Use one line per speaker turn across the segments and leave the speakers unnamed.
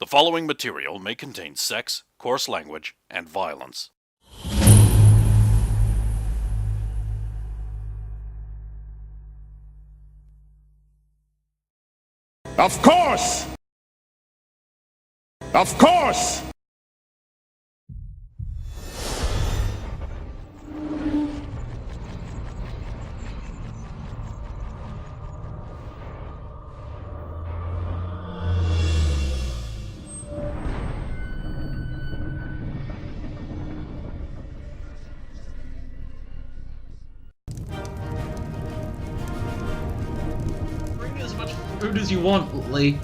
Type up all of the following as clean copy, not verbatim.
The following material may contain sex, coarse language, and violence.
Of course! Of course!
Bring as much food as you want, Lee.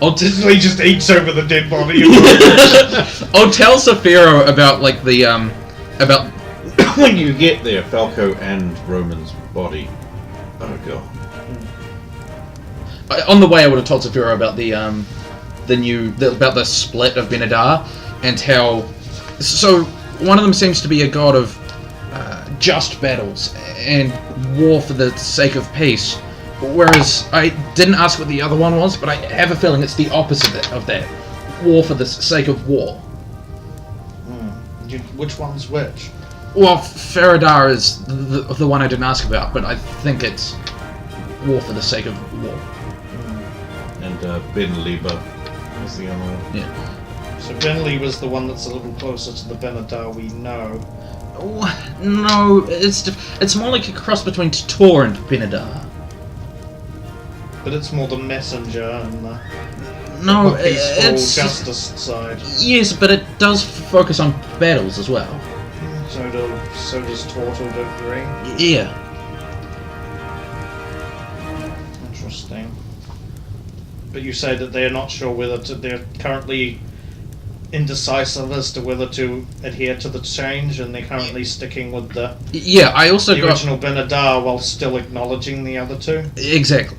He just eats over the dead body.
I'll tell Saphira about about
When you get there, Falco and Roman's body. Oh god.
on the way. I would have told Saphira about about the split of Benadar and how. So one of them seems to be a god of just battles and war for the sake of peace. Whereas I didn't ask what the other one was, but I have a feeling it's the opposite of that. War for the sake of war.
Which one's which?
Well, Faradar is the one I didn't ask about, but I think it's war for the sake of war.
And Ben Lieber is the other one.
Yeah.
So Benley was the one that's a little closer to the Benadar we know.
Oh, no, it's more like a cross between Tor and Benadar.
But it's more the messenger and the
No,
peaceful
it's
justice side.
Yes, but it does focus on battles as well.
So does Tor to a degree.
Yeah.
Interesting. But you say that they're not sure whether they're currently indecisive as to whether to adhere to the change, and they're currently sticking with the
I also got
original Benadar while still acknowledging the other two.
exactly.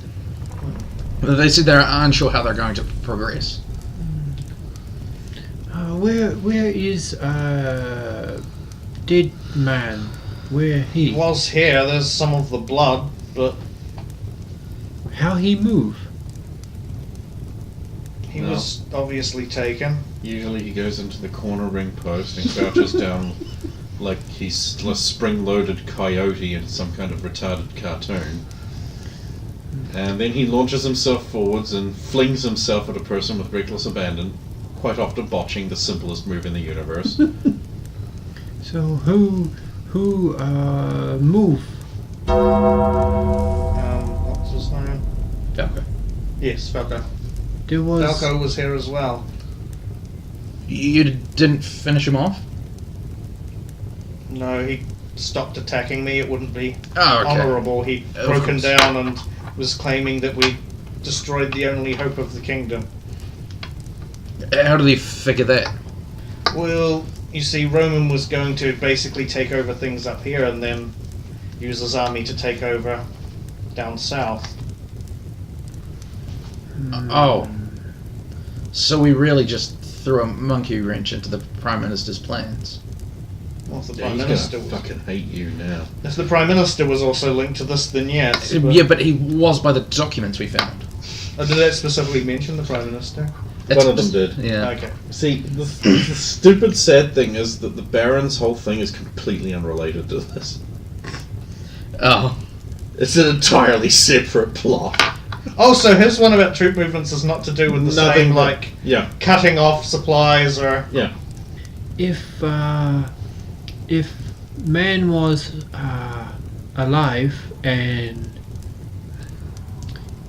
They said they're unsure how they're going to progress.
Where is dead man? Where he?
He was here. There's some of the blood, but
How he move?
he
No.
was obviously taken.
Usually he goes into the corner ring post and crouches down like he's a spring-loaded coyote in some kind of retarded cartoon. And then he launches himself forwards and flings himself at a person with reckless abandon, quite often botching the simplest move in the universe.
So who move?
What's his name?
Falco.
Yes, Falco.
There was
Falco was here as well.
You didn't finish him off?
No, he stopped attacking me. It wouldn't be
Oh, okay.
honourable. He'd
Of
broken
course.
down and was claiming that we destroyed the only hope of the kingdom.
How did he figure that?
Well, you see, Roman was going to basically take over things up here and then use his army to take over down south.
Oh. So we really just threw a monkey wrench into the Prime Minister's plans.
Well, if the
Yeah,
Prime
he's
Minister
gonna
was,
fucking hate you now.
if the Prime Minister was also linked to this, then yes.
Yeah, but he was by the documents we found.
Did that specifically mention the Prime Minister?
One of them did.
Yeah.
Okay.
See, the stupid sad thing is that the Baron's whole thing is completely unrelated to this.
Oh.
It's an entirely separate plot.
Oh, so his one about troop movements is not to do with the
Nothing
same,
but-
like,
Yeah,
cutting off supplies or...
yeah.
if man was alive and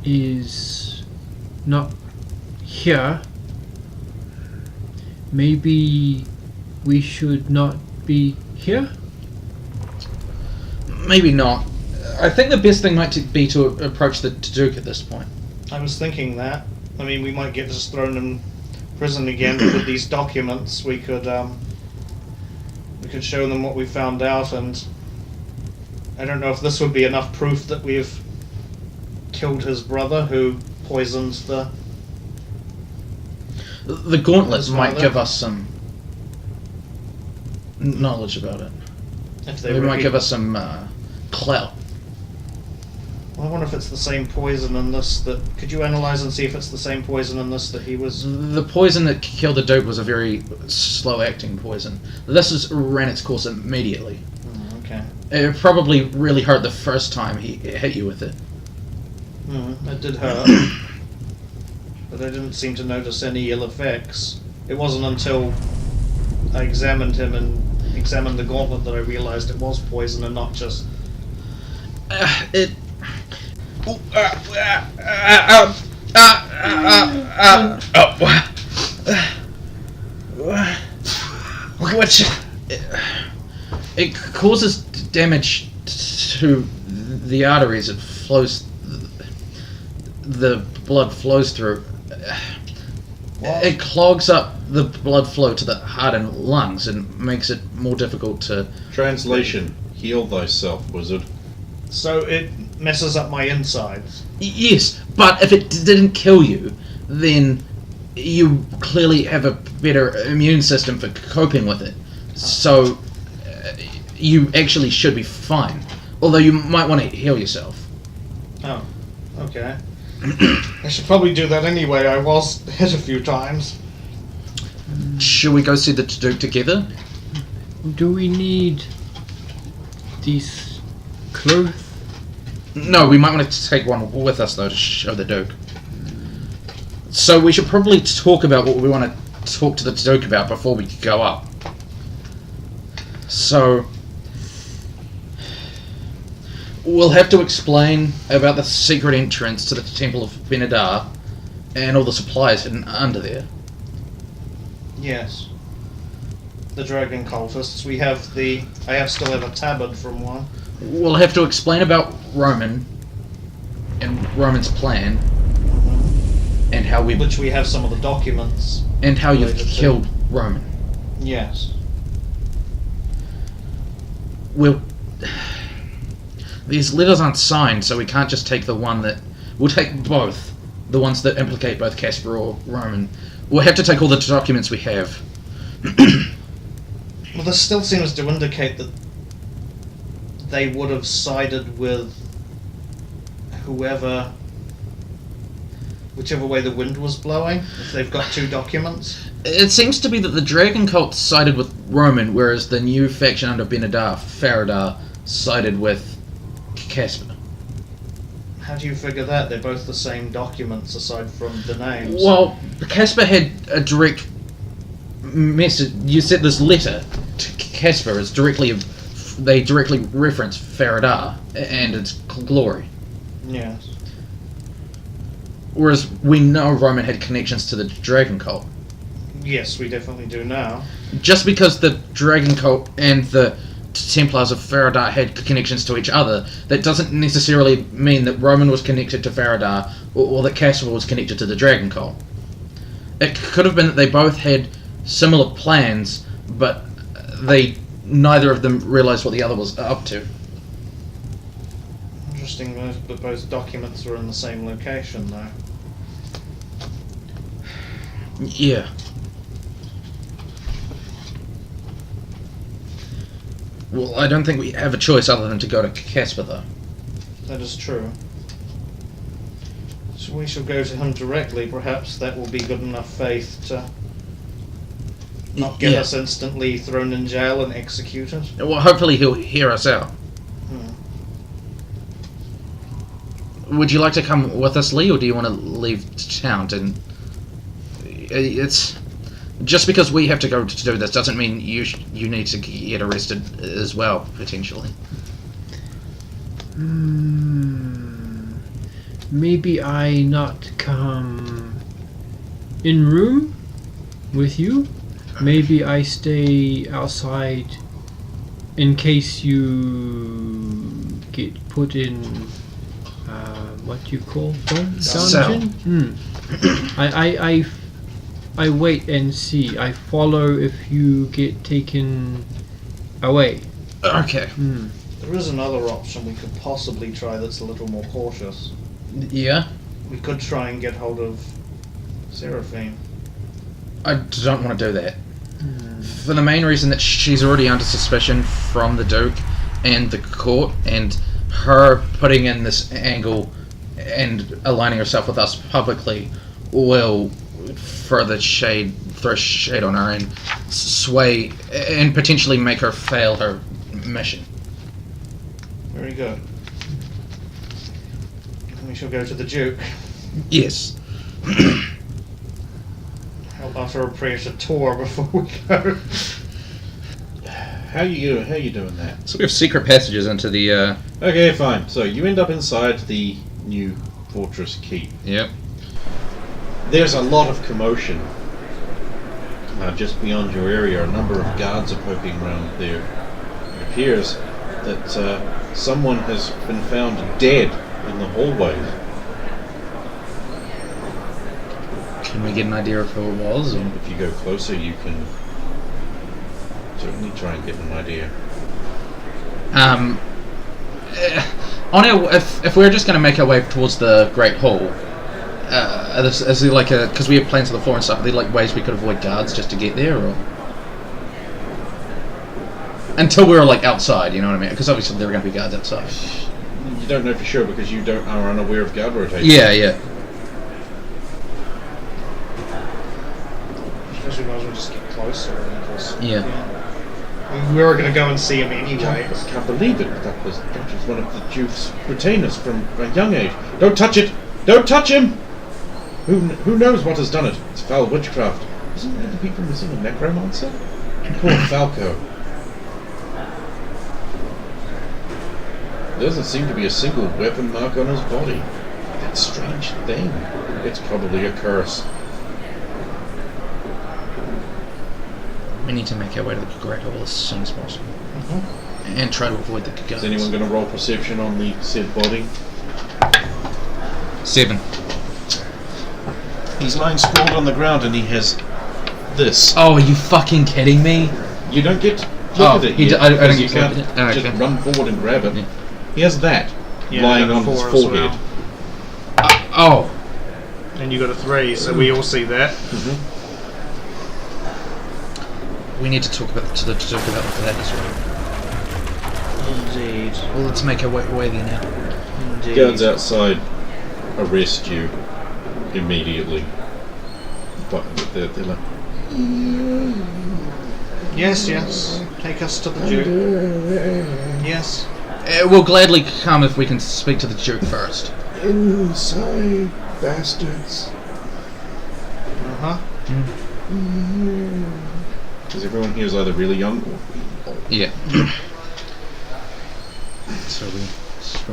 is not here, maybe we should not be here.
Maybe not. I think the best thing might be to approach the Duke at this point.
I was thinking that. I mean, we might get just thrown in prison again, but with these documents, we could show them what we found out, and I don't know if this would be enough proof that we've killed his brother, who poisoned the...
The gauntlets
His
might
father?
give us some knowledge about it.
If
They might give us some clout.
Well, I wonder if it's the same poison in this that... Could you analyse and see if it's the same poison in this that he was...
The poison that killed the Duke was a very slow-acting poison. This ran its course immediately.
Okay.
It probably really hurt the first time he hit you with it.
It did hurt. But I didn't seem to notice any ill effects. It wasn't until I examined him and examined the gauntlet that I realised it was poison and not just...
Which it causes damage to the arteries. It flows. The blood flows through. It clogs up the blood flow to the heart and lungs and makes it more difficult to...
Translation: heal thyself, wizard.
So it messes up my insides.
Yes, but if it didn't kill you, then you clearly have a better immune system for coping with it. So you actually should be fine. Although you might want to heal yourself.
Oh, okay. I should probably do that anyway. I was hit a few times.
Should we go see the Duke together?
Do we need these clothes?
No, we might want to take one with us though to show the Duke. So we should probably talk about what we want to talk to the Duke about before we go up. So we'll have to explain about the secret entrance to the Temple of Benadar and all the supplies hidden under there.
Yes. The dragon cultists. I still have a tabard from one.
We'll have to explain about Roman and Roman's plan and how
Which we have some of the documents.
and how you've
related to.
killed Roman.
Yes.
These letters aren't signed, so we can't just take the one that... We'll take both. The ones that implicate both Casper or Roman. We'll have to take all the documents we have.
Well, this still seems to indicate that they would have sided with whichever way the wind was blowing, if they've got two documents.
It seems to be that the Dragon Cult sided with Roman, whereas the new faction under Benadar, Faradar, sided with Casper.
How do you figure that? They're both the same documents aside from the names.
Well, Casper had a direct message. You said this letter to Casper is they directly reference Faradar and its glory.
Yes.
Whereas we know Roman had connections to the Dragon Cult.
Yes, we definitely do now.
Just because the Dragon Cult and the Templars of Faradar had connections to each other, that doesn't necessarily mean that Roman was connected to Faradar or that Casper was connected to the Dragon Cult. It could have been that they both had similar plans, but neither of them realised what the other was up to.
Interesting, but both documents are in the same location, though.
Yeah. Well, I don't think we have a choice other than to go to Casper, though.
That is true. So we shall go to him directly. Perhaps that will be good enough faith to not get us instantly thrown in jail and executed.
Well, hopefully he'll hear us out. Would you like to come with us, Lee, or do you want to leave town? And it's just because we have to go to do this doesn't mean you need to get arrested as well, potentially.
Maybe I not come in room with you. Maybe I stay outside in case you get put in what you call dungeon. I wait and see. I follow if you get taken away.
Okay.
There is another option we could possibly try that's a little more cautious.
Yeah?
We could try and get hold of Seraphine.
I don't want to do that. For the main reason that she's already under suspicion from the Duke and the court, and her putting in this angle and aligning herself with us publicly will throw shade on her and sway and potentially make her fail her mission.
Very good. We shall go to the Duke.
Yes.
I'll offer a prayer to Tor before we go.
How you doing that?
So we have secret passages into the.
Okay, fine. So you end up inside the new fortress keep.
Yep.
There's a lot of commotion. Just beyond your area, a number of guards are poking around there. It appears that someone has been found dead in the hallway.
Can we get an idea of who it was? Or?
If you go closer, you can certainly try and get an idea.
On our, if we're just going to make our way towards the Great Hall, is there like a, because we have plans on the floor and stuff, are there like ways we could avoid guards just to get there, or until we're like outside, you know what I mean? Because obviously there are going to be guards outside.
You don't know for sure because you are unaware of guard rotation.
Yeah.
I suppose we might as well just get closer.
Yeah.
We were going to go and see him anyway.
I can't believe it. That was one of the Duke's retainers from a young age. Don't touch it! Don't touch him! Who knows what has done it? It's foul witchcraft. Isn't one of the people missing a necromancer? Poor Falco. There doesn't seem to be a single weapon mark on his body. That strange thing. It's probably a curse.
We need to make our way to the Great Hall as soon as possible. And try to avoid the guards.
Is anyone going to roll perception on the said body?
7.
He's lying sprawled on the ground and he has this.
Oh, are you fucking kidding me?
You don't get to look at it yet,
I don't
because
get
you can't
to look at it.
just run forward and grab it.
Yeah.
He has that lying on his forehead.
Oh.
And you got a 3, so we all see that.
We need to talk about that as well.
Indeed.
Well, let's make our way there now.
Indeed.
Guards outside arrest you immediately. But they're like,
Yes. Take us to the Duke. Yes.
We'll gladly come if we can speak to the Duke first.
Inside, bastards.
because everyone here is either really young or old.
Yeah. So we.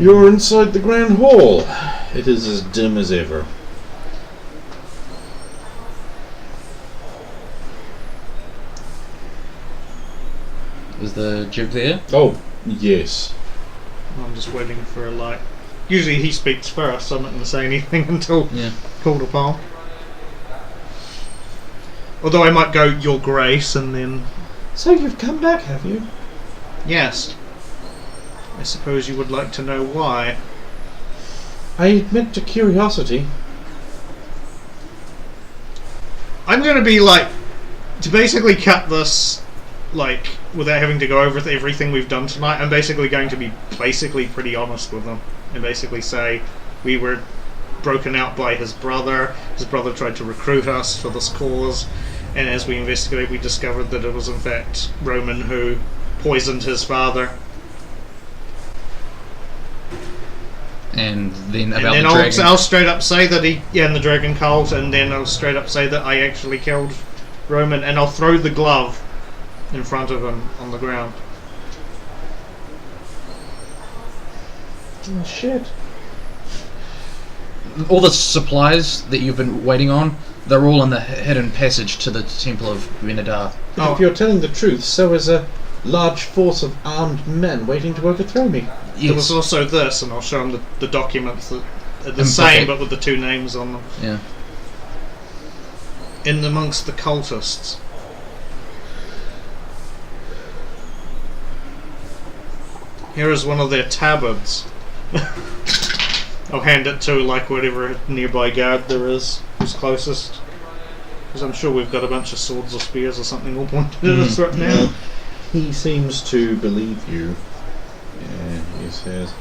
You're inside the Grand Hall. It is as dim as ever.
Is the Duke there?
Oh, yes.
I'm just waiting for a light. Usually he speaks first, so I'm not going to say anything until called upon. Although I might go, Your Grace, and then...
So you've come back, have you?
Yes. I suppose you would like to know why.
I admit to curiosity.
I'm going to be like... To basically cut this, like, without having to go over everything we've done tonight, I'm basically going to be pretty honest with them. And basically say, we were broken out by his brother. His brother tried to recruit us for this cause. And as we investigate, we discovered that it was in fact Roman who poisoned his father.
And then about
And then
the dragon.
I'll straight up say that and the dragon cult, and then I'll straight up say that I actually killed Roman, and I'll throw the glove in front of him on the ground.
Oh, shit.
All the supplies that you've been waiting on, they're all in the hidden passage to the Temple of Benedar.
But if you're telling the truth, so is a large force of armed men waiting to overthrow me.
There was also this, and I'll show him the documents that are the
And
same,
bucket.
but with the two names on them.
Yeah.
In amongst the cultists. Here is one of their tabards. I'll hand it to like whatever nearby guard there is who's closest. Because I'm sure we've got a bunch of swords or spears or something all pointed at us right now.
He seems to believe you. And he says,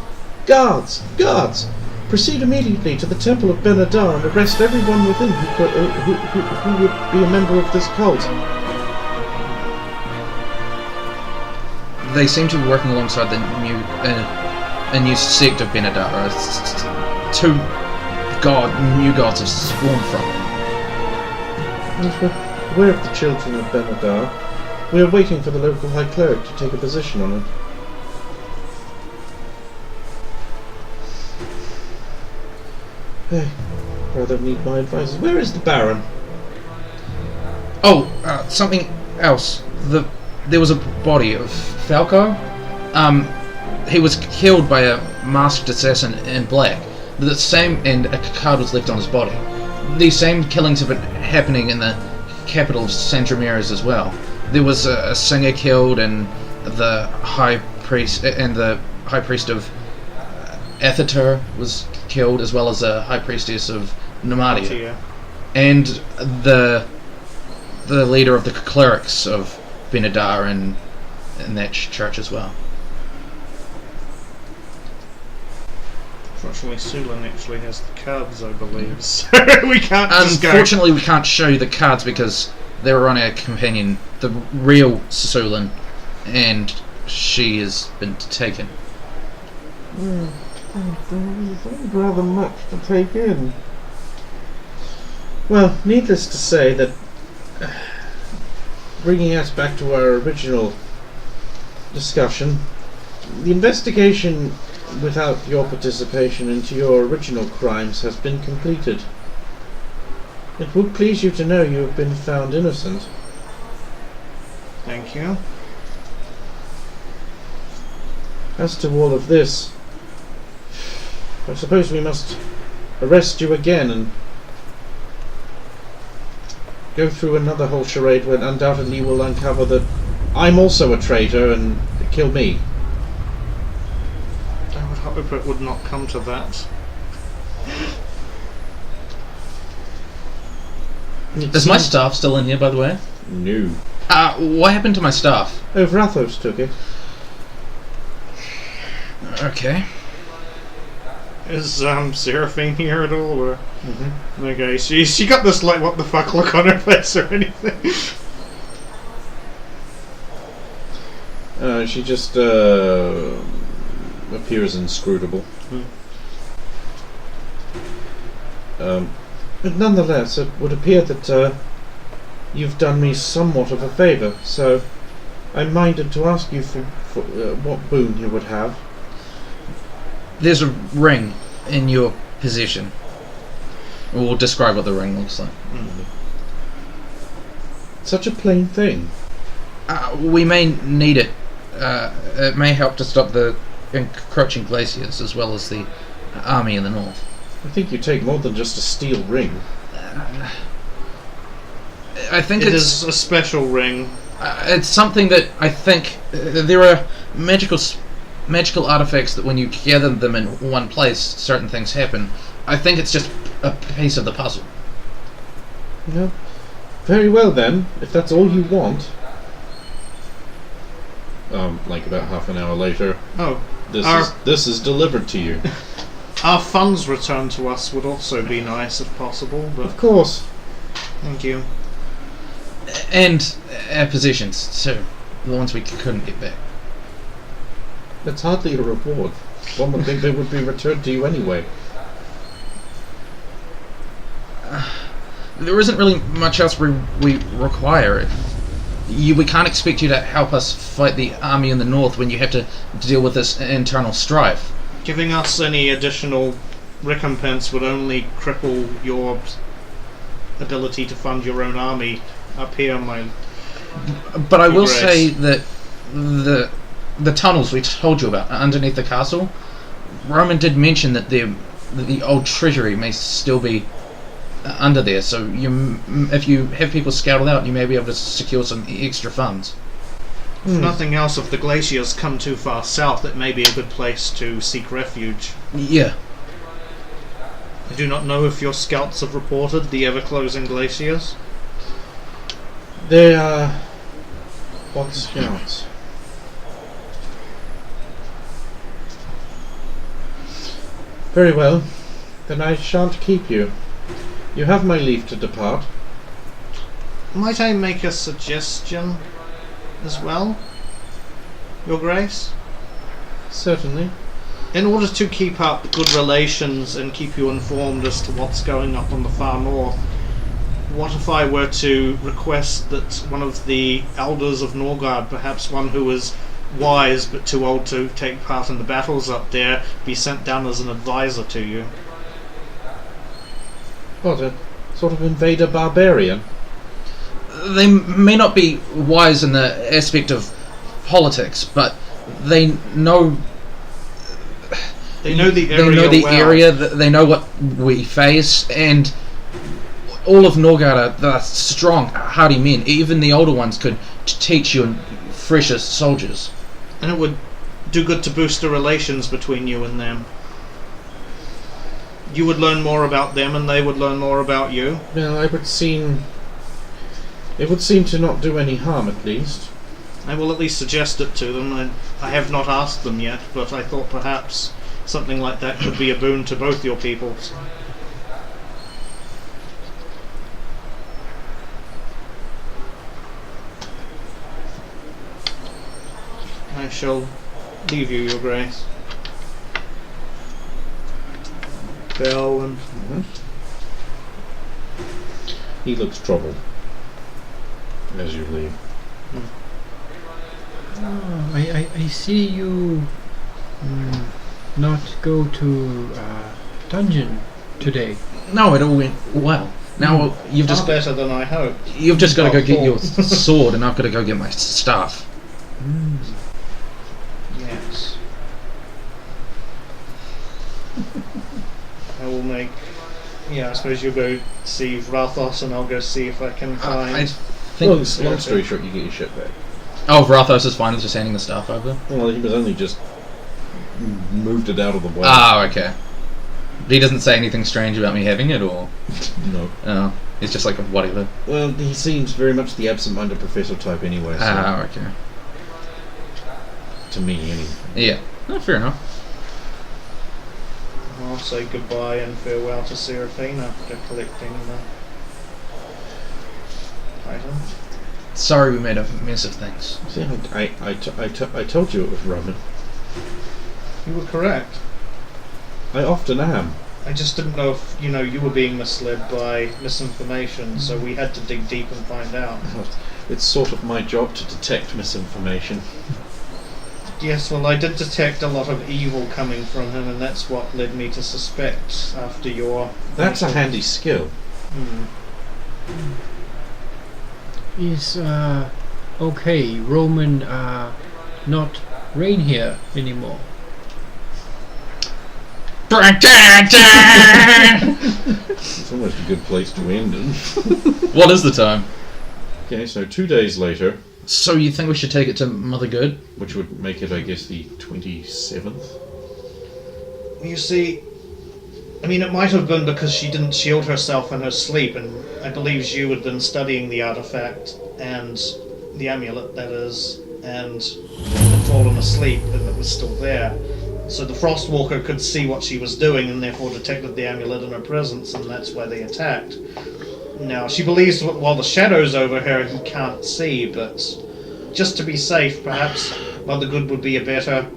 Guards! Guards! Proceed immediately to the Temple of Ben-Hadar and arrest everyone within who would be a member of this cult.
They seem to be working alongside the a new sect of Ben-Hadar. Two new gods have spawned from it.
Yes, we're aware of the children of Ben-Hadar. We are waiting for the local High Cleric to take a position on it. Hey, rather need my advice. Where is the Baron?
Oh, something else. There was a body of Falco. He was killed by a masked assassin in black. The same, and a card was left on his body. These same killings have been happening in the capital of San Ramirez as well. There was a singer killed, and the high priest of Ethater was killed, as well as a high priestess of Nomadia, and the leader of the clerics of Ben-Hadar in that church as well.
Unfortunately, Sulan actually has the cards, I believe, so we can't just go.
Unfortunately, we can't show you the cards because they were on our companion, the real Sulan, and she has been taken.
There's rather much to take in. Well, needless to say that bringing us back to our original discussion, the investigation without your participation into your original crimes has been completed. It would please you to know you have been found innocent.
Thank you.
As to all of this, I suppose we must arrest you again and go through another whole charade where undoubtedly you will uncover that I'm also a traitor and kill me.
I would hope it would not come to that.
Is my staff still in here, by the way?
No.
What happened to my staff?
Oh, Vrathos took it.
Okay.
Is Seraphine here at all? Or? Mm-hmm. Okay, she got this like what the fuck look on her face or anything.
She just appears inscrutable.
But nonetheless, it would appear that you've done me somewhat of a favour, so I'm minded to ask you for what boon you would have.
There's a ring in your possession. We'll describe what the ring looks like.
Such a plain thing.
We may need it. It may help to stop the encroaching glaciers as well as the army in the north.
I think you take more than just a steel ring.
I think
it
it's
is a special ring.
it's something that I think there are magical artifacts that when you gather them in one place, certain things happen. I think it's just a piece of the puzzle.
No. Very well then, if that's all you want.
Like about half an hour later.
Oh,
This is delivered to you.
our funds returned to us would also be nice if possible, but
Of course.
thank you.
And our possessions too, the ones we couldn't get back.
That's hardly a reward. One would think they would be returned to you anyway.
There isn't really much else we require. We can't expect you to help us fight the army in the north when you have to deal with this internal strife.
Giving us any additional recompense would only cripple your ability to fund your own army up here, my...
But I will
Grace.
say that the tunnels we told you about underneath the castle, Roman did mention that the old treasury may still be under there, so if you have people scouted out, you may be able to secure some extra funds.
If nothing else, if the glaciers come too far south, it may be a good place to seek refuge.
Yeah.
I do not know if your scouts have reported the ever-closing glaciers.
They are... what scouts? Very well. Then I shan't keep you. You have my leave to depart.
Might I make a suggestion as well, Your Grace?
Certainly.
In order to keep up good relations and keep you informed as to what's going up on the far north, what if I were to request that one of the elders of Norgard, perhaps one who is wise but too old to take part in the battles up there, be sent down as an advisor to you?
What, a sort of invader barbarian?
They may not be wise in the aspect of politics, but they know.
They know the area.
They know the
well.
area. They know what we face, and all of Norgard are strong, hardy men. Even the older ones could teach you fresher soldiers.
And it would do good to boost the relations between you and them. You would learn more about them, and they would learn more about you.
Well, it would seem to not do any harm, at least.
I will at least suggest it to them. I have not asked them yet, but I thought perhaps something like that could be a boon to both your peoples. I shall leave you, Your Grace. Bell and...
He looks troubled as you leave.
Oh, I see you not go to dungeon today.
No, it all went well. Now you've just
Far better than I hoped.
you've just got to go get your
Helpful.
sword, and I've got to go get my staff.
Yes. I will make... Yeah, I suppose you'll go see Vrathos, and I'll go see if I can find...
I
Well,
think.
long story short, you get your shit back.
Oh, Vrathos is fine. He's just handing the staff over.
Well, he was only just moved it out of the way.
Ah, okay. He doesn't say anything strange about me having it, or
No.
oh, he's just like whatever.
Well, he seems very much the absent-minded professor type anyway, so
Ah, okay.
to me, anyway.
Yeah. Oh, fair enough.
I'll say goodbye and farewell to Seraphine after collecting the item.
Sorry we made a mess of things.
See, I told you it was Roman.
You were correct.
I often am.
I just didn't know if, you were being misled by misinformation, so we had to dig deep and find out.
It's sort of my job to detect misinformation.
Yes, well, I did detect a lot of evil coming from him, and that's what led me to suspect after your...
That's a handy skill.
Hmm.
Is okay, Roman not reign here anymore?
It's almost a good place to end it.
What is the time?
Okay, so 2 days later,
So you think we should take it to Mother Good?
which would make it, I guess, the 27th?
You see, I mean, it might have been because she didn't shield herself in her sleep, and I believe you had been studying the artifact and the amulet, that is, and had fallen asleep, and it was still there. So the Frostwalker could see what she was doing, and therefore detected the amulet in her presence, and that's why they attacked. Now, she believes that while the shadow's over her, he can't see, but just to be safe, perhaps Mother Good would be a better...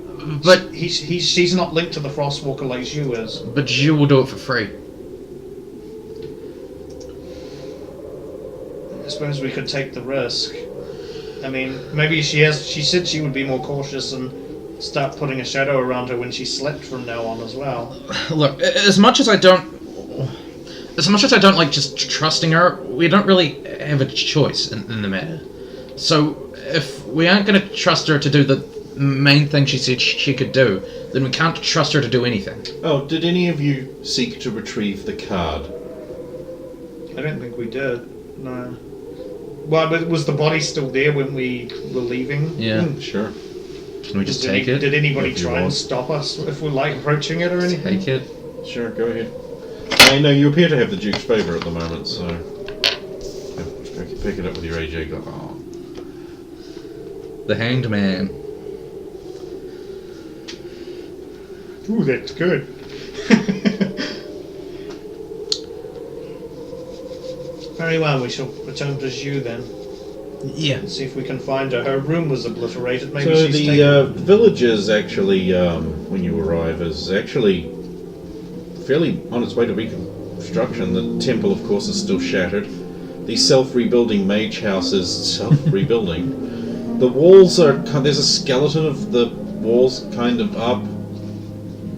But
she's not linked to the Frostwalker like you is.
but you will do it for free.
I suppose we could take the risk. I mean, maybe she said she would be more cautious and start putting a shadow around her when she slept from now on as well.
Look, as much as I don't like just trusting her, we don't really have a choice in the matter. So if we aren't going to trust her to do the main thing she said she could do, then we can't trust her to do anything.
Oh, did any of you seek to retrieve the card?
I don't think we did. No. Well, but was the body still there when we were leaving?
Yeah.
Sure.
Can we just
Did
take it?
Did anybody
If you
try and
want.
stop us if we're like approaching it or anything?
Take it.
Sure, go ahead. I know you appear to have the Duke's favour at the moment, so... I can pick it up with your AJ Glock. Oh.
The Hanged Man.
Ooh, that's good. Very well, we shall return to Zhu then.
Yeah.
And see if we can find her. Her room was obliterated. Maybe
So
she's
the
taken...
village is actually, when you arrive, is actually fairly on its way to reconstruction. The temple, of course, is still shattered. The self-rebuilding mage house is self-rebuilding. The walls are... There's a skeleton of the walls kind of up.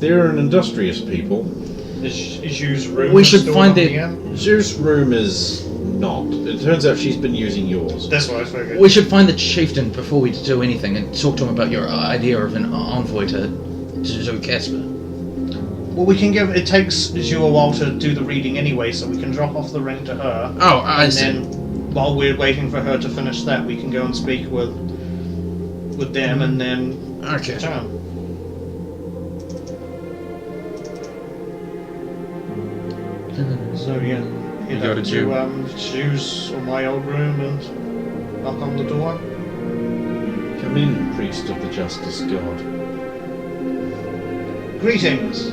They're an industrious people.
Is Zhu's room
We should
still
find
on
the-
the end?
Zhu's room is not. It turns out she's been using yours.
That's what I figured.
We should find the chieftain before we do anything and talk to him about your idea of an envoy to Casper.
Well, we can give... It takes Zhu a while to do the reading anyway, so we can drop off the ring to her.
Oh, I
And
see.
then, while we're waiting for her to finish that, we can go and speak with them and then
Okay.
return. So yeah, head
go
up
to
to
Zhu.
Zhu's or my old room and knock on the door.
Come in, priest of the justice god.
Greetings.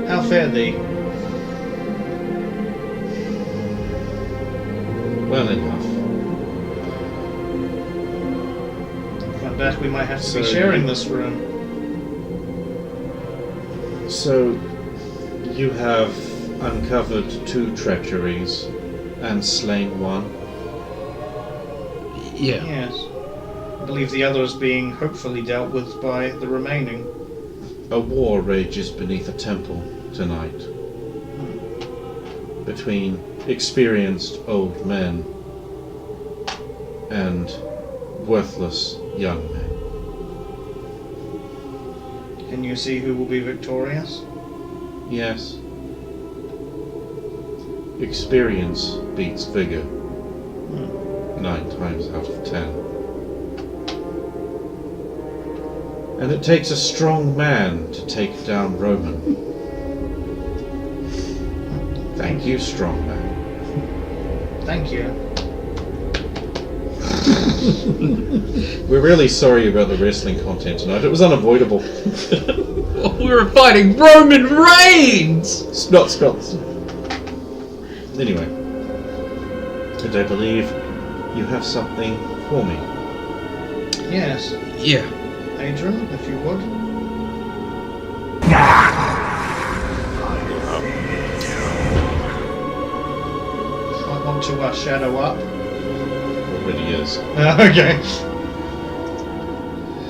How fare thee?
Well enough.
From that we might have to be
So-
sharing this room.
So, you have uncovered 2 treacheries and slain 1.
Yeah.
Yes. I believe the other is being hopefully dealt with by the remaining.
A war rages beneath a temple tonight. Between experienced old men and worthless young men.
Can you see who will be victorious?
Yes. Experience beats vigor. 9 times out of 10. And it takes a strong man to take down Roman. Thank you, strong man.
Thank you.
We're really sorry about the wrestling content tonight. It was unavoidable.
We were fighting Roman Reigns!
Spelt. Anyway. And I believe you have something for me.
Yes.
Yeah.
Adrian, if you would. Might want to shadow up.
Already is.
Okay.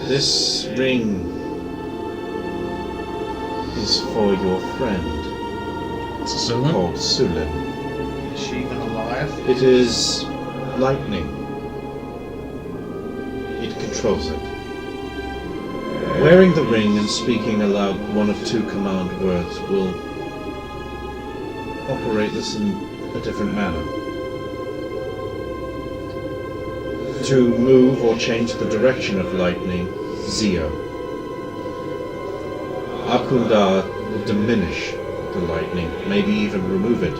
This ring is for your friend
Sulan?
called Sulin.
Is she even alive?
It is lightning. It controls it. Wearing the ring and speaking aloud one of 2 command words will operate this in a different manner. To move or change the direction of lightning, Zio. Akundar will diminish the lightning, maybe even remove it.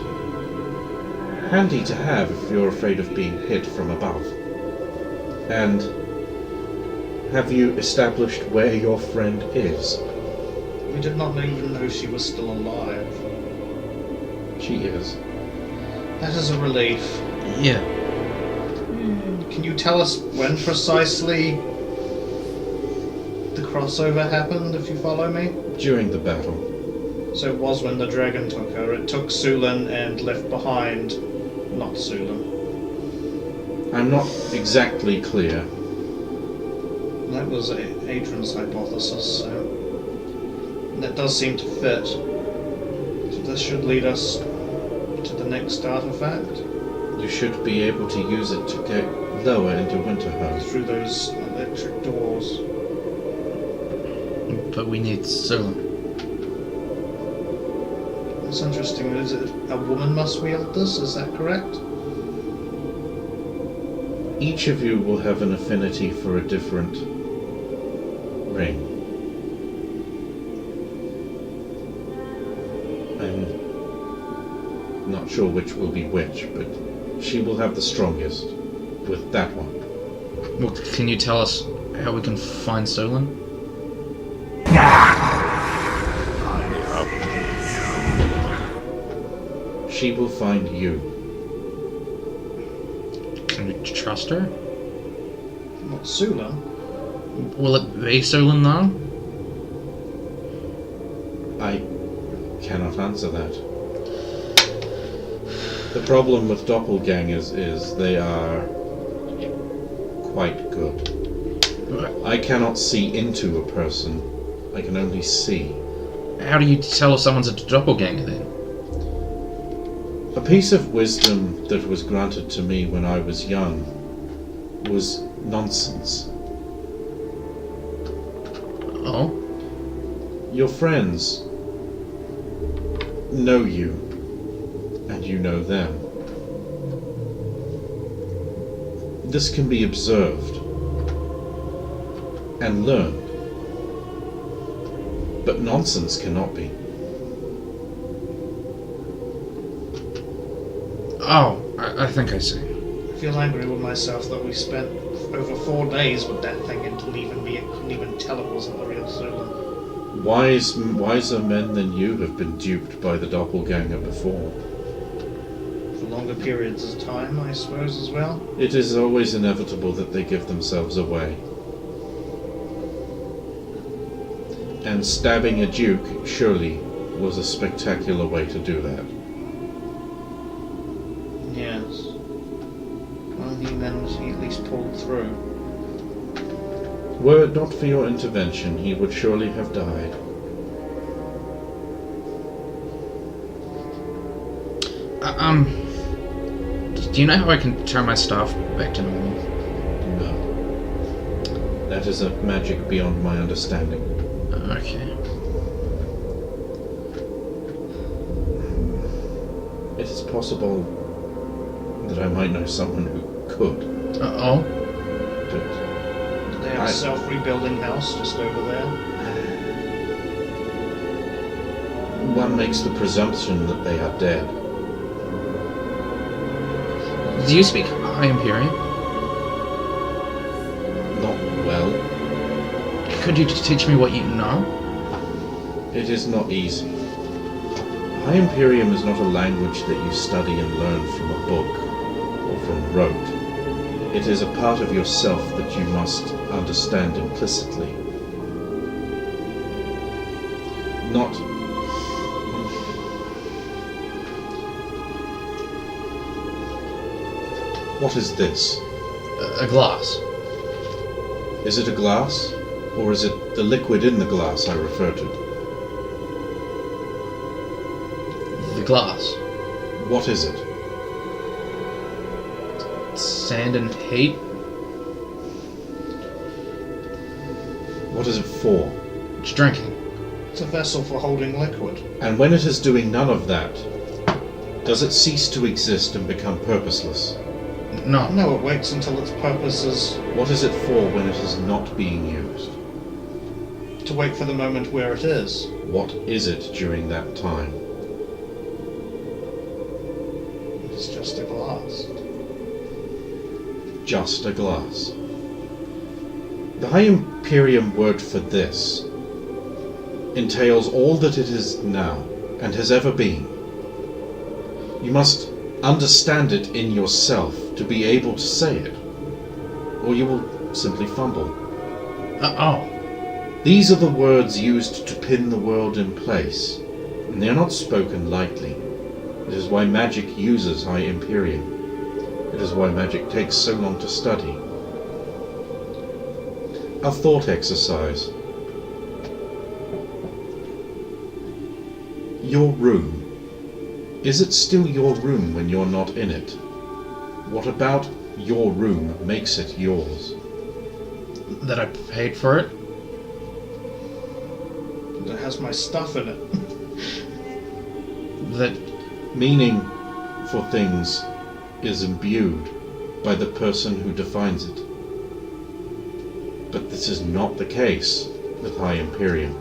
Handy to have if you're afraid of being hit from above. And have you established where your friend is?
We did not even know she was still alive.
She is.
That is a relief.
Yeah.
Can you tell us when precisely the crossover happened, if you follow me?
During the battle.
So it was when the dragon took her. It took Sulin and left behind not Sulin.
I'm not exactly clear.
That was Adrian's hypothesis, so that does seem to fit. So this should lead us to the next artifact
You should be able to use it to get lower into Winterhome.
through those electric doors.
But we need Sulan.
That's interesting. Is it a woman must wield this? Is that correct?
Each of you will have an affinity for a different ring. I'm not sure which will be which, but she will have the strongest with that one.
Well, can you tell us how we can find Sulan?
she will find you.
Can we trust her?
Not Sula.
Will it be Sulan though?
I cannot answer that. The problem with doppelgangers is they are quite good. I cannot see into a person. I can only see.
How do you tell if someone's a doppelganger then?
A piece of wisdom that was granted to me when I was young was nonsense.
Oh?
Your friends know you, and you know them. This can be observed and learned, but nonsense cannot be.
Oh, I think I see.
I feel angry with myself that we spent over 4 days with that thing and couldn't even tell it wasn't the real Sula.
Wiser men than you have been duped by the doppelganger before.
For longer periods of time, I suppose, as well.
It is always inevitable that they give themselves away. And stabbing a duke surely was a spectacular way to do that.
Yes. Well, he at least pulled through.
Were it not for your intervention, he would surely have died.
Do you know how I can turn my staff back to normal?
No. That is a magic beyond my understanding.
Okay.
It is possible that I might know someone who could.
Oh?
But
They have a self-rebuilding house just over there.
one makes the presumption that they are dead.
Do you speak High Imperium?
Not well.
Could you teach me what you know?
It is not easy. High Imperium is not a language that you study and learn from a book or from rote. It is a part of yourself that you must understand implicitly. Not... What is this?
A glass.
Is it a glass? Or is it the liquid in the glass I refer to?
The glass.
What is it?
Sand and heat.
What is it for?
It's drinking.
It's a vessel for holding liquid.
And when it is doing none of that, does it cease to exist and become purposeless?
No.
No, it waits until its purpose is
What is it for when it is not being used?
to wait for the moment where it is.
What is it during that time?
It's just a glass.
Just a glass. The High Imperium word for this entails all that it is now and has ever been. You must understand it in yourself to be able to say it, or you will simply fumble.
Oh.
These are the words used to pin the world in place, and they are not spoken lightly. It is why magic uses High Imperium. It is why magic takes so long to study. A thought exercise. Your room. Is it still your room when you're not in it? What about your room makes it yours?
That I paid for it?
It has my stuff in it.
That...
Meaning for things is imbued by the person who defines it. But this is not the case with High Imperium.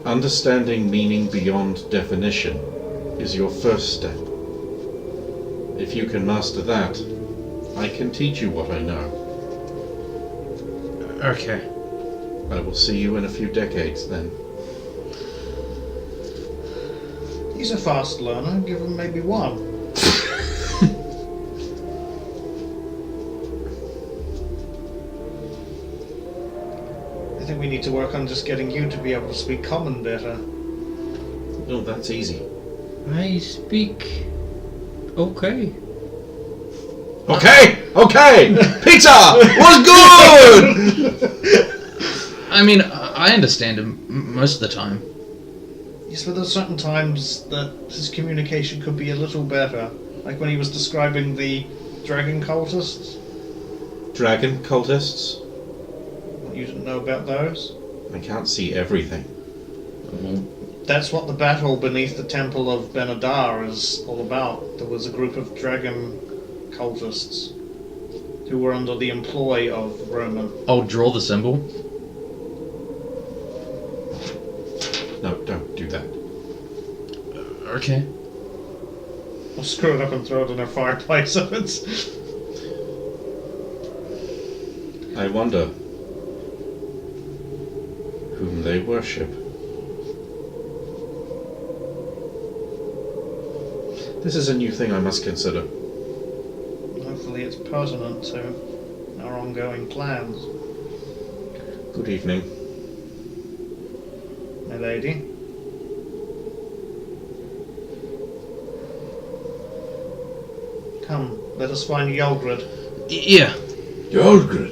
Understanding meaning beyond definition is your first step. If you can master that, I can teach you what I know.
Okay.
I will see you in a few decades then.
He's a fast learner. Give him maybe one. I think we need to work on just getting you to be able to speak common better.
Oh, that's easy.
I speak. Okay.
Okay! Pizza was good!
I mean, I understand him most of the time.
Yes, but there's certain times that his communication could be a little better. Like when he was describing the dragon cultists.
Dragon cultists?
You didn't know about those?
I can't see everything.
That's what the battle beneath the temple of Benadar is all about. There was a group of dragon cultists who were under the employ of Roman.
I'll draw the symbol.
No, don't do that.
Okay.
I'll screw it up and throw it in a fireplace if it's...
I wonder whom they worship. This is a new thing I must consider.
Hopefully it's pertinent to our ongoing plans.
Good evening.
My lady. Come, let us find Yolgrid.
Yeah.
Yogurt.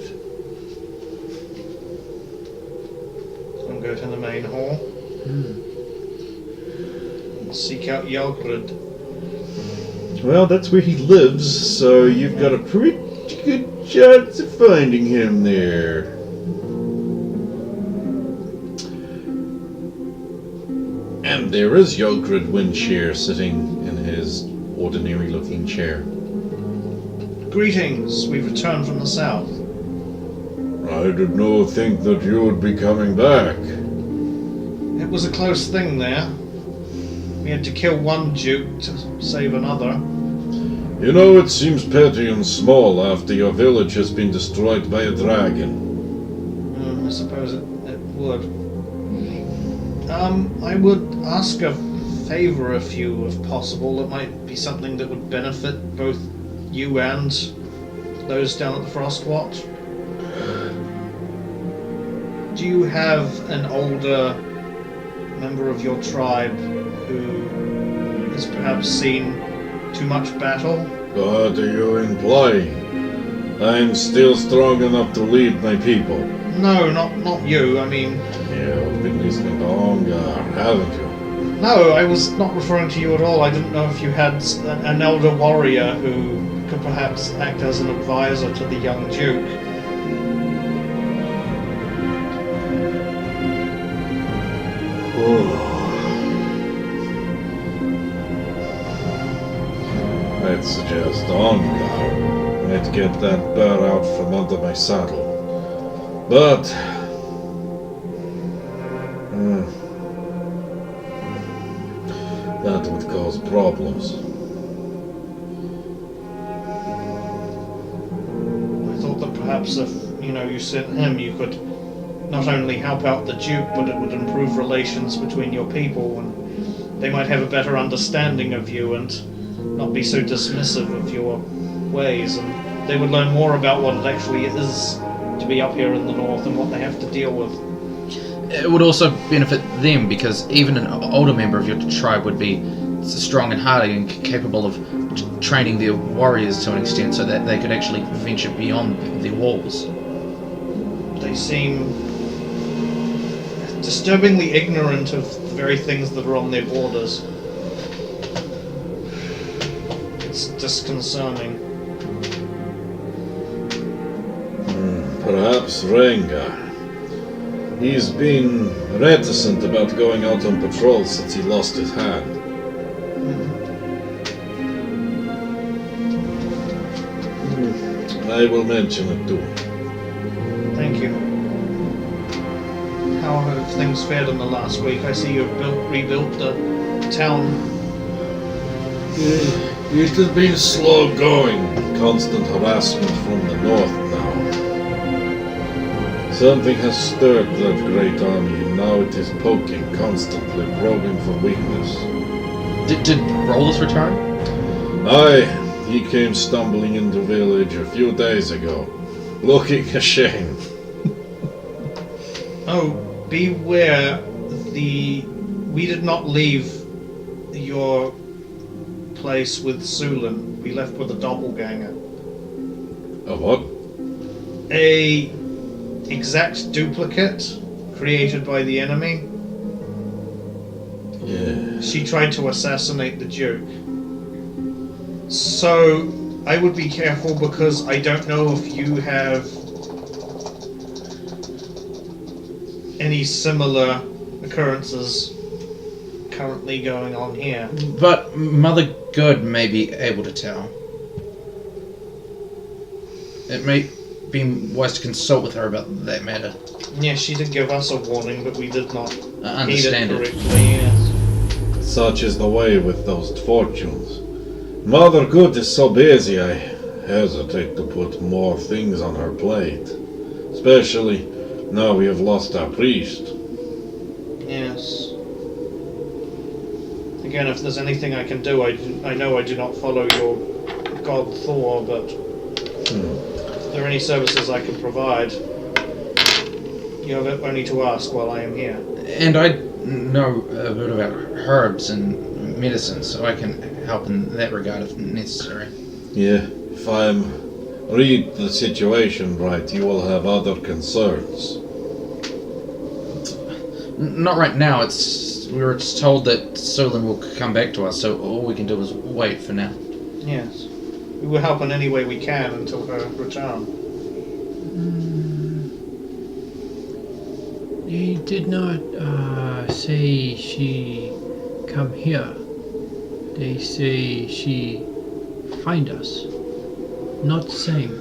And go to the main hall. And seek out Yolgrid.
Well, that's where he lives, so you've got a pretty good chance of finding him there. And there is Yogrid Windshare sitting in his ordinary-looking chair.
Greetings, we've returned from the south.
I did not think that you would be coming back.
It was a close thing there. We had to kill one duke to save another.
You know, it seems petty and small after your village has been destroyed by a dragon.
I suppose it would. I would ask a favour of you, if possible. It might be something that would benefit both you and those down at the Frostwatch. Do you have an older member of your tribe who has perhaps seen too much battle?
What are you implying? I'm still strong enough to lead my people.
No, not you. I mean,
You've been listening to Ongar, haven't you?
no, I was not referring to you at all. I didn't know if you had an elder warrior who could perhaps act as an advisor to the young duke.
I'd suggest Ongar might get that bear out from under my saddle. But that would cause problems.
I thought that perhaps if, you sent him, you could not only help out the Duke, but it would improve relations between your people, and they might have a better understanding of you and not be so dismissive of your ways, and they would learn more about what it actually is to be up here in the north and what they have to deal with.
It would also benefit them because even an older member of your tribe would be strong and hardy and capable of training their warriors to an extent so that they could actually venture beyond their walls.
They seem disturbingly ignorant of the very things that are on their borders. It's disconcerting.
Perhaps Rengar. He's been reticent about going out on patrol since he lost his hand. I will mention it too.
Thank you. How have things fared in the last week? I see you've rebuilt the town.
It has been slow going. Constant harassment from the north now. Something has stirred that great army, and now it is poking constantly, probing for weakness.
Did Rollis return?
Aye, he came stumbling into the village a few days ago, looking ashamed.
Oh, beware. We did not leave your place with Sulan. We left with a doppelganger.
A what?
A exact duplicate created by the enemy.
Yeah.
She tried to assassinate the Duke. So, I would be careful because I don't know if you have any similar occurrences currently going on here.
But Mother Good may be able to tell. It may be wise to consult with her about that matter.
Yeah, she did give us a warning, but we did not
Understand
heed
it.
it correctly. Yes.
Such is the way with those fortunes. Mother Good is so busy, I hesitate to put more things on her plate. Especially now we have lost our priest.
Yes. Again, if there's anything I can do, I know I do not follow your god Thor, but if there are any services I can provide, you have only to ask while I am here.
And I know a bit about herbs and medicine, so I can help in that regard if necessary.
Yeah, if I read the situation right, you will have other concerns.
Not right now. We were just told that Solon will come back to us, so all we can do is wait for now.
Yes. We will help in any way we can until her return.
They did not say she come here. They say she find us. Not same.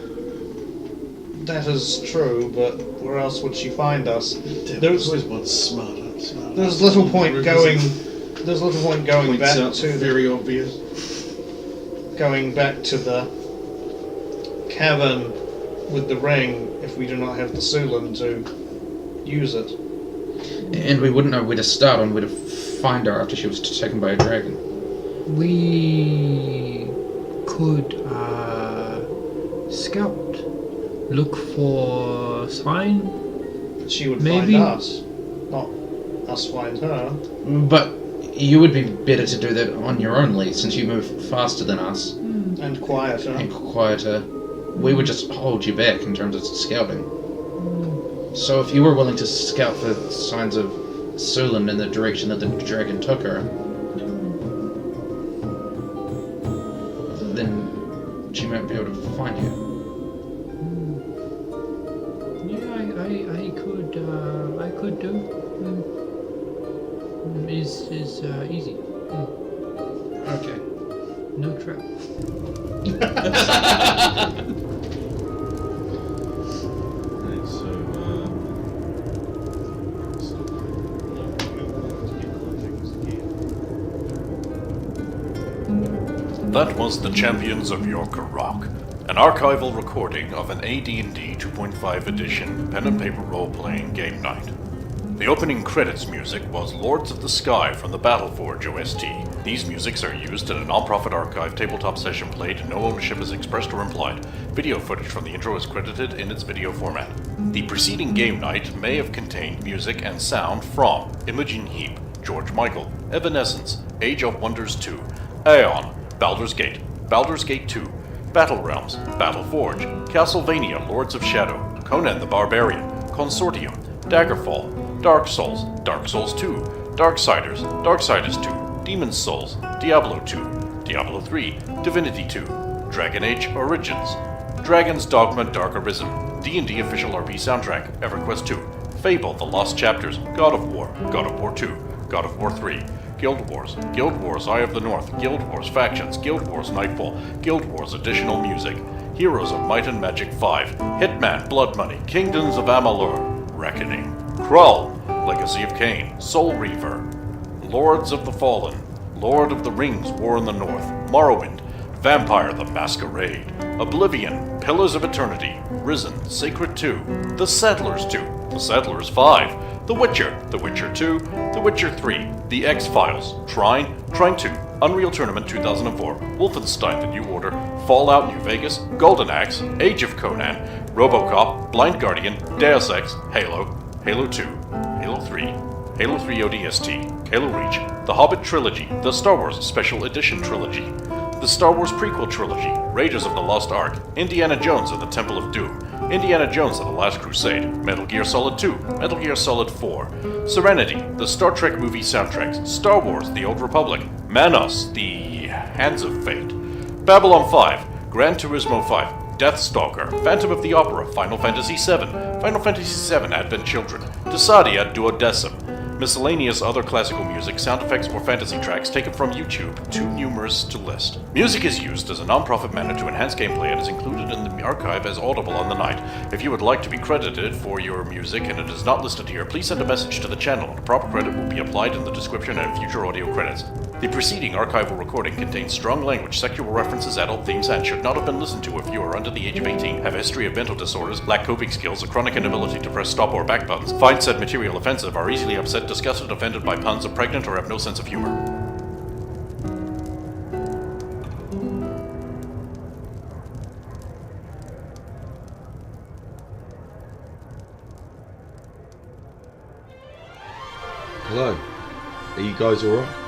That is true, but where else would she find us? There's
one smart up.
There's little point going. There's little point going back to
very obvious.
going back to the cavern with the ring if we do not have the Sulan to use it.
And we wouldn't know where to start on where to find her after she was taken by a dragon.
We could scout, look for sign.
She would
Maybe.
find us, not us find her.
But you would be better to do that on your own, Lee, since you move faster than us
And quieter.
and quieter. We would just hold you back in terms of scouting. So if you were willing to scout for signs of Sulan in the direction that the dragon took her, then she might be able to find you.
Yeah, I could do. Is easy.
Okay.
No trap.
That was The Champions of Jor-Karroc, an archival recording of an AD&D 2.5 edition pen and paper role-playing game night. The opening credits music was Lords of the Sky from the Battleforge OST. These musics are used in a non-profit archive tabletop session played, no ownership is expressed or implied. Video footage from the intro is credited in its video format. The preceding game night may have contained music and sound from Imogen Heap, George Michael, Evanescence, Age of Wonders 2, Aeon, Baldur's Gate 2, Battle Realms, Battleforge, Castlevania Lords of Shadow, Conan the Barbarian, Consortium, Daggerfall, Dark Souls 2, Darksiders 2, Demon's Souls, Diablo 2, Diablo 3, Divinity 2, Dragon Age Origins, Dragon's Dogma Dark Arisen, D&D Official RP Soundtrack, EverQuest 2, Fable The Lost Chapters, God of War 2, God of War 3, Guild Wars Eye of the North, Guild Wars Factions, Guild Wars Nightfall, Guild Wars Additional Music, Heroes of Might and Magic 5, Hitman Blood Money, Kingdoms of Amalur, Reckoning, Krull, Legacy of Kain, Soul Reaver, Lords of the Fallen, Lord of the Rings War in the North, Morrowind, Vampire the Masquerade, Oblivion, Pillars of Eternity, Risen, Sacred 2, The Settlers 2, The Settlers 5, The Witcher 2, The Witcher 3, The X-Files, Trine 2, Unreal Tournament 2004, Wolfenstein: The New Order, Fallout New Vegas, Golden Axe, Age of Conan, RoboCop, Blind Guardian, Deus Ex, Halo, Halo 2, Halo 3, Halo 3 ODST, Halo Reach, The Hobbit Trilogy, the Star Wars Special Edition Trilogy, the Star Wars Prequel Trilogy, Raiders of the Lost Ark, Indiana Jones and the Temple of Doom, Indiana Jones and the Last Crusade, Metal Gear Solid 2, Metal Gear Solid 4, Serenity, the Star Trek movie soundtracks, Star Wars, The Old Republic, Manos, The Hands of Fate, Babylon 5, Gran Turismo 5, Deathstalker, Phantom of the Opera, Final Fantasy VII, Final Fantasy VII Advent Children, Desadia Duodecim, miscellaneous other classical music, sound effects, or fantasy tracks taken from YouTube, too numerous to list. Music is used as a non-profit manner to enhance gameplay and is included in the archive as audible on the night. If you would like to be credited for your music and it is not listed here, please send a message to the channel and a proper credit will be applied in the description and future audio credits. The preceding archival recording contains strong language, sexual references, adult themes, and should not have been listened to if you are under the age of 18, have a history of mental disorders, lack coping skills, a chronic inability to press stop or back buttons, find said material offensive, are easily upset, disgusted, offended by puns, are pregnant, or have no sense of humor.
Hello. Are you guys alright?